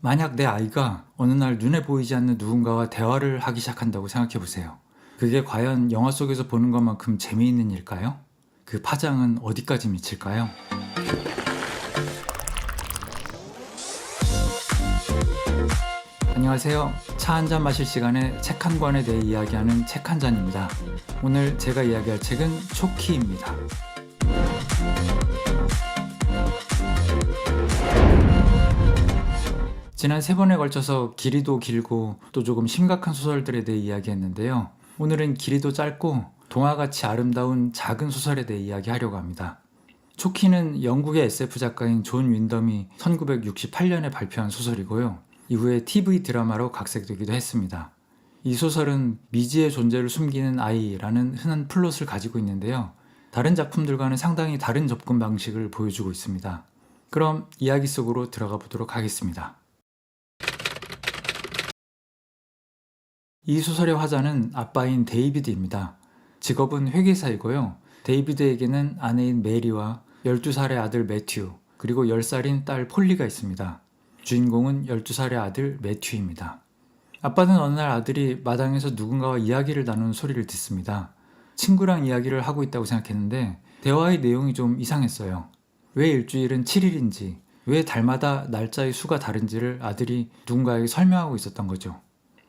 만약 내 아이가 어느 날 눈에 보이지 않는 누군가와 대화를 하기 시작한다고 생각해 보세요. 그게 과연 영화 속에서 보는 것만큼 재미있는 일까요? 그 파장은 어디까지 미칠까요? 안녕하세요. 차 한 잔 마실 시간에 책 한 권에 대해 이야기하는 책 한 잔입니다. 오늘 제가 이야기할 책은 초키입니다. 지난 3번에 걸쳐서 길이도 길고 또 조금 심각한 소설들에 대해 이야기했는데요. 오늘은 길이도 짧고 동화같이 아름다운 작은 소설에 대해 이야기하려고 합니다. 초키는 영국의 SF 작가인 존 윈덤이 1968년에 발표한 소설이고요. 이후에 TV 드라마로 각색되기도 했습니다. 이 소설은 미지의 존재를 숨기는 아이라는 흔한 플롯을 가지고 있는데요. 다른 작품들과는 상당히 다른 접근 방식을 보여주고 있습니다. 그럼 이야기 속으로 들어가 보도록 하겠습니다. 이 소설의 화자는 아빠인 데이비드입니다. 직업은 회계사이고요. 데이비드에게는 아내인 메리와 12살의 아들 매튜, 그리고 10살인 딸 폴리가 있습니다. 주인공은 12살의 아들 매튜입니다. 아빠는 어느 날 아들이 마당에서 누군가와 이야기를 나누는 소리를 듣습니다. 친구랑 이야기를 하고 있다고 생각했는데 대화의 내용이 좀 이상했어요. 왜 일주일은 7일인지, 왜 달마다 날짜의 수가 다른지를 아들이 누군가에게 설명하고 있었던 거죠.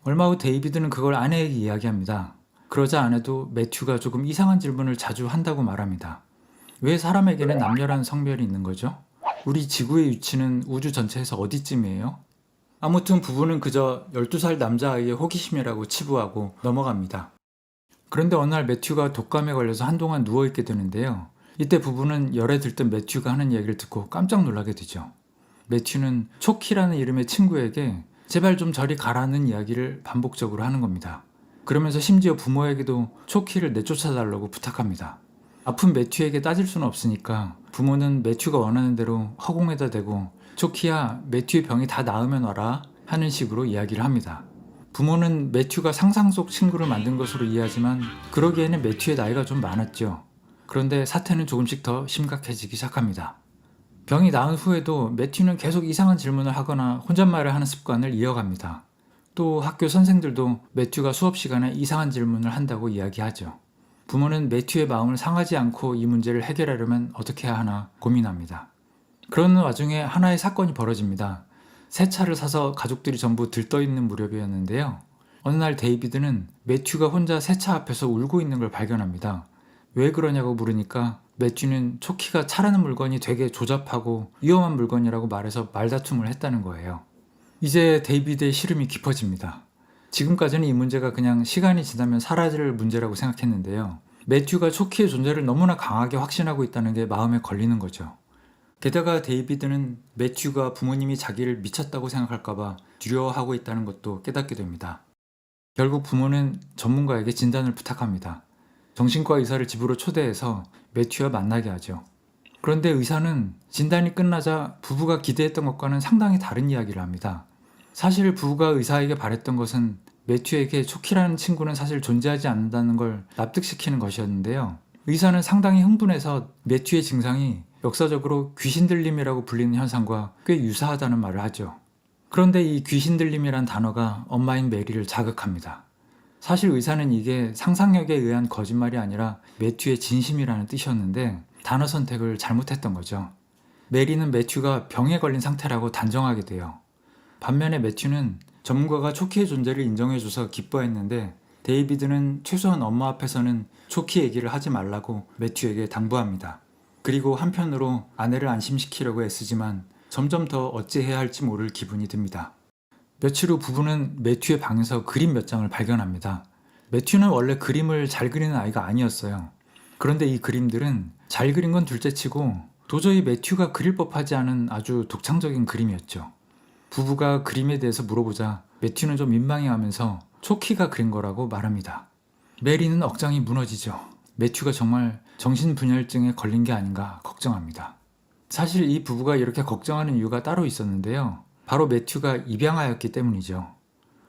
얼마 후 데이비드는 그걸 아내에게 이야기합니다. 그러자 아내도 매튜가 조금 이상한 질문을 자주 한다고 말합니다. 왜 사람에게는 남녀란 성별이 있는 거죠? 우리 지구의 위치는 우주 전체에서 어디쯤이에요? 아무튼 부부는 그저 12살 남자아이의 호기심이라고 치부하고 넘어갑니다. 그런데 어느 날 매튜가 독감에 걸려서 한동안 누워있게 되는데요. 이때 부부는 열에 들뜬 매튜가 하는 이야기를 듣고 깜짝 놀라게 되죠. 매튜는 초키라는 이름의 친구에게 제발 좀 저리 가라는 이야기를 반복적으로 하는 겁니다. 그러면서 심지어 부모에게도 초키를 내쫓아달라고 부탁합니다. 아픈 매튜에게 따질 수는 없으니까 부모는 매튜가 원하는 대로 허공에다 대고 초키야, 매튜의 병이 다 나으면 와라 하는 식으로 이야기를 합니다. 부모는 매튜가 상상 속 친구를 만든 것으로 이해하지만 그러기에는 매튜의 나이가 좀 많았죠. 그런데 사태는 조금씩 더 심각해지기 시작합니다. 병이 나은 후에도 매튜는 계속 이상한 질문을 하거나 혼잣말을 하는 습관을 이어갑니다. 또 학교 선생들도 매튜가 수업 시간에 이상한 질문을 한다고 이야기하죠. 부모는 매튜의 마음을 상하지 않고 이 문제를 해결하려면 어떻게 해야 하나 고민합니다. 그러는 와중에 하나의 사건이 벌어집니다. 새 차를 사서 가족들이 전부 들떠있는 무렵이었는데요. 어느 날 데이비드는 매튜가 혼자 새 차 앞에서 울고 있는 걸 발견합니다. 왜 그러냐고 물으니까 매튜는 초키가 차라는 물건이 되게 조잡하고 위험한 물건이라고 말해서 말다툼을 했다는 거예요. 이제 데이비드의 시름이 깊어집니다. 지금까지는 이 문제가 그냥 시간이 지나면 사라질 문제라고 생각했는데요. 매튜가 초키의 존재를 너무나 강하게 확신하고 있다는 게 마음에 걸리는 거죠. 게다가 데이비드는 매튜가 부모님이 자기를 미쳤다고 생각할까봐 두려워하고 있다는 것도 깨닫게 됩니다. 결국 부모는 전문가에게 진단을 부탁합니다. 정신과 의사를 집으로 초대해서 매튜와 만나게 하죠. 그런데 의사는 진단이 끝나자 부부가 기대했던 것과는 상당히 다른 이야기를 합니다. 사실 부부가 의사에게 바랬던 것은 매튜에게 초키라는 친구는 사실 존재하지 않는다는 걸 납득시키는 것이었는데요. 의사는 상당히 흥분해서 매튜의 증상이 역사적으로 귀신들림이라고 불리는 현상과 꽤 유사하다는 말을 하죠. 그런데 이 귀신들림이란 단어가 엄마인 메리를 자극합니다. 사실 의사는 이게 상상력에 의한 거짓말이 아니라 매튜의 진심이라는 뜻이었는데 단어 선택을 잘못했던 거죠. 메리는 매튜가 병에 걸린 상태라고 단정하게 돼요. 반면에 매튜는 전문가가 초키의 존재를 인정해줘서 기뻐했는데 데이비드는 최소한 엄마 앞에서는 초키 얘기를 하지 말라고 매튜에게 당부합니다. 그리고 한편으로 아내를 안심시키려고 애쓰지만 점점 더 어찌해야 할지 모를 기분이 듭니다. 며칠 후 부부는 매튜의 방에서 그림 몇 장을 발견합니다. 매튜는 원래 그림을 잘 그리는 아이가 아니었어요. 그런데 이 그림들은 잘 그린 건 둘째치고 도저히 매튜가 그릴 법하지 않은 아주 독창적인 그림이었죠. 부부가 그림에 대해서 물어보자 매튜는 좀 민망해하면서 초키가 그린 거라고 말합니다. 메리는 억장이 무너지죠. 매튜가 정말 정신분열증에 걸린 게 아닌가 걱정합니다. 사실 이 부부가 이렇게 걱정하는 이유가 따로 있었는데요. 바로 매튜가 입양아였기 때문이죠.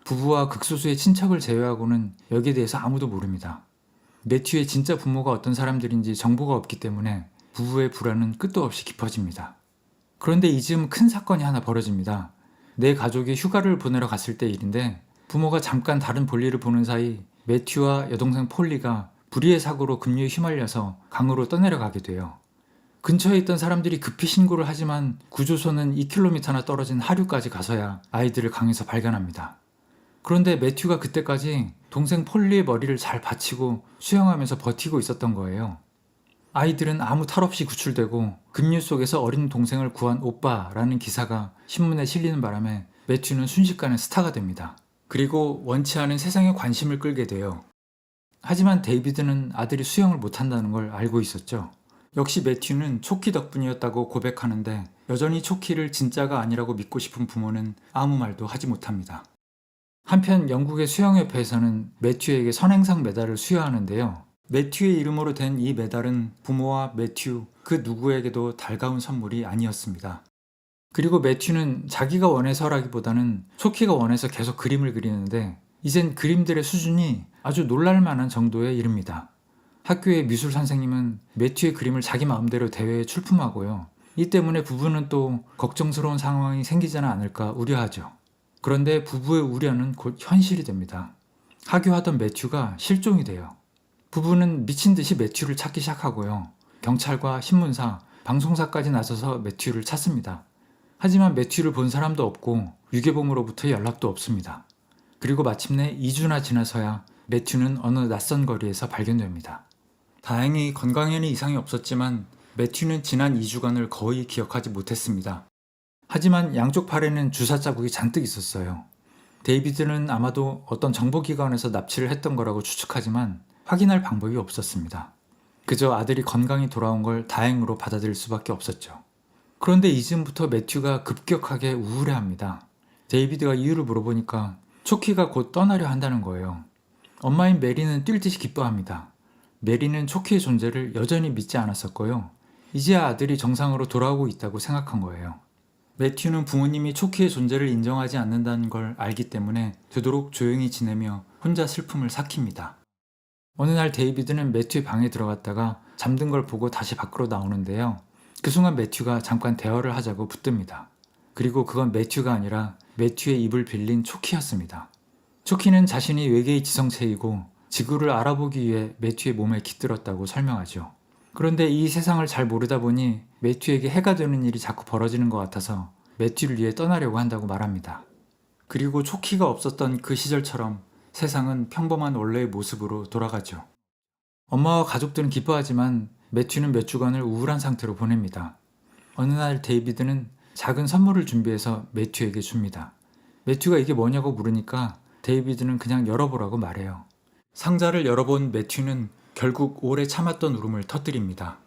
부부와 극소수의 친척을 제외하고는 여기에 대해서 아무도 모릅니다. 매튜의 진짜 부모가 어떤 사람들인지 정보가 없기 때문에 부부의 불안은 끝도 없이 깊어집니다. 그런데 이쯤 큰 사건이 하나 벌어집니다. 내 가족이 휴가를 보내러 갔을 때 일인데 부모가 잠깐 다른 볼일을 보는 사이 매튜와 여동생 폴리가 불의의 사고로 급류에 휘말려서 강으로 떠내려가게 돼요. 근처에 있던 사람들이 급히 신고를 하지만 구조소는 2km나 떨어진 하류까지 가서야 아이들을 강에서 발견합니다. 그런데 매튜가 그때까지 동생 폴리의 머리를 잘 받치고 수영하면서 버티고 있었던 거예요. 아이들은 아무 탈 없이 구출되고 급류 속에서 어린 동생을 구한 오빠라는 기사가 신문에 실리는 바람에 매튜는 순식간에 스타가 됩니다. 그리고 원치 않은 세상의 관심을 끌게 돼요. 하지만 데이비드는 아들이 수영을 못한다는 걸 알고 있었죠. 역시 매튜는 초키 덕분이었다고 고백하는데 여전히 초키를 진짜가 아니라고 믿고 싶은 부모는 아무 말도 하지 못합니다. 한편 영국의 수영협회에서는 매튜에게 선행상 메달을 수여하는데요. 매튜의 이름으로 된 이 메달은 부모와 매튜 그 누구에게도 달가운 선물이 아니었습니다. 그리고 매튜는 자기가 원해서라기보다는 초키가 원해서 계속 그림을 그리는데 이젠 그림들의 수준이 아주 놀랄만한 정도에 이릅니다. 학교의 미술 선생님은 매튜의 그림을 자기 마음대로 대회에 출품하고요. 이 때문에 부부는 또 걱정스러운 상황이 생기지는 않을까 우려하죠. 그런데 부부의 우려는 곧 현실이 됩니다. 하교하던 매튜가 실종이 돼요. 부부는 미친 듯이 매튜를 찾기 시작하고요. 경찰과 신문사, 방송사까지 나서서 매튜를 찾습니다. 하지만 매튜를 본 사람도 없고 유괴범으로부터 연락도 없습니다. 그리고 마침내 2주나 지나서야 매튜는 어느 낯선 거리에서 발견됩니다. 다행히 건강에는 이상이 없었지만 매튜는 지난 2주간을 거의 기억하지 못했습니다. 하지만 양쪽 팔에는 주사 자국이 잔뜩 있었어요. 데이비드는 아마도 어떤 정보기관에서 납치를 했던 거라고 추측하지만 확인할 방법이 없었습니다. 그저 아들이 건강히 돌아온 걸 다행으로 받아들일 수밖에 없었죠. 그런데 이즈음부터 매튜가 급격하게 우울해합니다. 데이비드가 이유를 물어보니까 초키가 곧 떠나려 한다는 거예요. 엄마인 메리는 뛸 듯이 기뻐합니다. 메리는 초키의 존재를 여전히 믿지 않았었고요. 이제야 아들이 정상으로 돌아오고 있다고 생각한 거예요. 매튜는 부모님이 초키의 존재를 인정하지 않는다는 걸 알기 때문에 되도록 조용히 지내며 혼자 슬픔을 삭힙니다. 어느 날 데이비드는 매튜의 방에 들어갔다가 잠든 걸 보고 다시 밖으로 나오는데요. 그 순간 매튜가 잠깐 대화를 하자고 붙듭니다. 그리고 그건 매튜가 아니라 매튜의 입을 빌린 초키였습니다. 초키는 자신이 외계의 지성체이고 지구를 알아보기 위해 매튜의 몸에 깃들었다고 설명하죠. 그런데 이 세상을 잘 모르다 보니 매튜에게 해가 되는 일이 자꾸 벌어지는 것 같아서 매튜를 위해 떠나려고 한다고 말합니다. 그리고 초키가 없었던 그 시절처럼 세상은 평범한 원래의 모습으로 돌아가죠. 엄마와 가족들은 기뻐하지만 매튜는 몇 주간을 우울한 상태로 보냅니다. 어느 날 데이비드는 작은 선물을 준비해서 매튜에게 줍니다. 매튜가 이게 뭐냐고 물으니까 데이비드는 그냥 열어보라고 말해요. 상자를 열어본 매튜는 결국 오래 참았던 울음을 터뜨립니다.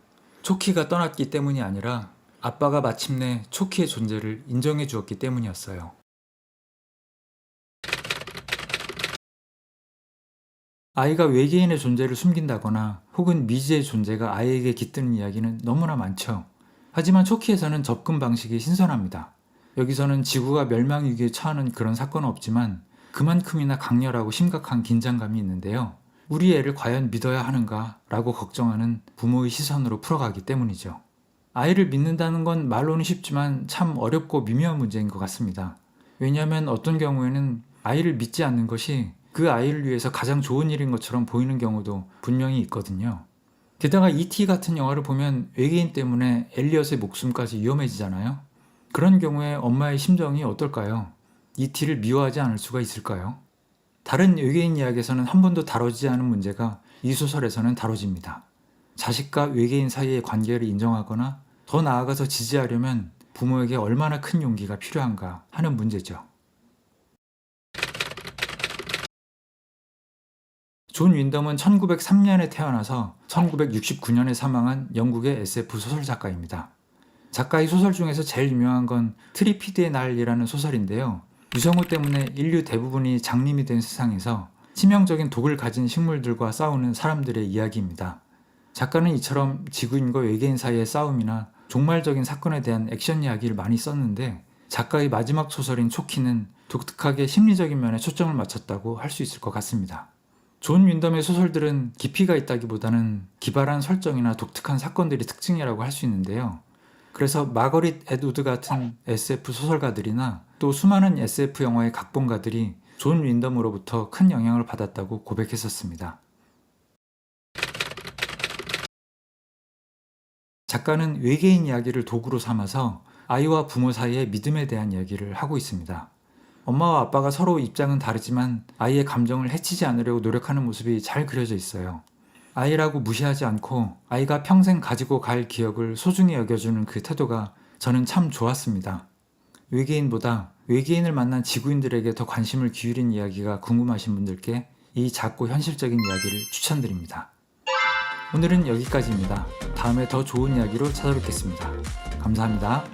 초키가 떠났기 때문이 아니라 아빠가 마침내 초키의 존재를 인정해 주었기 때문이었어요. 아이가 외계인의 존재를 숨긴다거나 혹은 미지의 존재가 아이에게 깃드는 이야기는 너무나 많죠. 하지만 초키에서는 접근 방식이 신선합니다. 여기서는 지구가 멸망 위기에 처하는 그런 사건은 없지만 그만큼이나 강렬하고 심각한 긴장감이 있는데요. 우리 애를 과연 믿어야 하는가 라고 걱정하는 부모의 시선으로 풀어가기 때문이죠. 아이를 믿는다는 건 말로는 쉽지만 참 어렵고 미묘한 문제인 것 같습니다. 왜냐하면 어떤 경우에는 아이를 믿지 않는 것이 그 아이를 위해서 가장 좋은 일인 것처럼 보이는 경우도 분명히 있거든요. 게다가 E.T. 같은 영화를 보면 외계인 때문에 엘리엇의 목숨까지 위험해지잖아요. 그런 경우에 엄마의 심정이 어떨까요? E.T.를 미워하지 않을 수가 있을까요? 다른 외계인 이야기에서는 한 번도 다뤄지지 않은 문제가 이 소설에서는 다뤄집니다. 자식과 외계인 사이의 관계를 인정하거나 더 나아가서 지지하려면 부모에게 얼마나 큰 용기가 필요한가 하는 문제죠. 존 윈덤은 1903년에 태어나서 1969년에 사망한 영국의 SF 소설 작가입니다. 작가의 소설 중에서 제일 유명한 건 트리피드의 날이라는 소설인데요. 유성우 때문에 인류 대부분이 장님이 된 세상에서 치명적인 독을 가진 식물들과 싸우는 사람들의 이야기입니다. 작가는 이처럼 지구인과 외계인 사이의 싸움이나 종말적인 사건에 대한 액션 이야기를 많이 썼는데 작가의 마지막 소설인 초키는 독특하게 심리적인 면에 초점을 맞췄다고 할 수 있을 것 같습니다. 존 윈덤의 소설들은 깊이가 있다기보다는 기발한 설정이나 독특한 사건들이 특징이라고 할 수 있는데요. 그래서 마거릿 애드우드 같은 SF 소설가들이나 또 또 수많은 SF 영화의 각본가들이 존 윈덤으로부터 큰 영향을 받았다고 고백했었습니다. 작가는 외계인 이야기를 도구로 삼아서 아이와 부모 사이의 믿음에 대한 이야기를 하고 있습니다. 엄마와 아빠가 서로 입장은 다르지만 아이의 감정을 해치지 않으려고 노력하는 모습이 잘 그려져 있어요. 아이라고 무시하지 않고 아이가 평생 가지고 갈 기억을 소중히 여겨주는 그 태도가 저는 참 좋았습니다. 외계인보다 외계인을 만난 지구인들에게 더 관심을 기울인 이야기가 궁금하신 분들께 이 작고 현실적인 이야기를 추천드립니다. 오늘은 여기까지입니다. 다음에 더 좋은 이야기로 찾아뵙겠습니다. 감사합니다.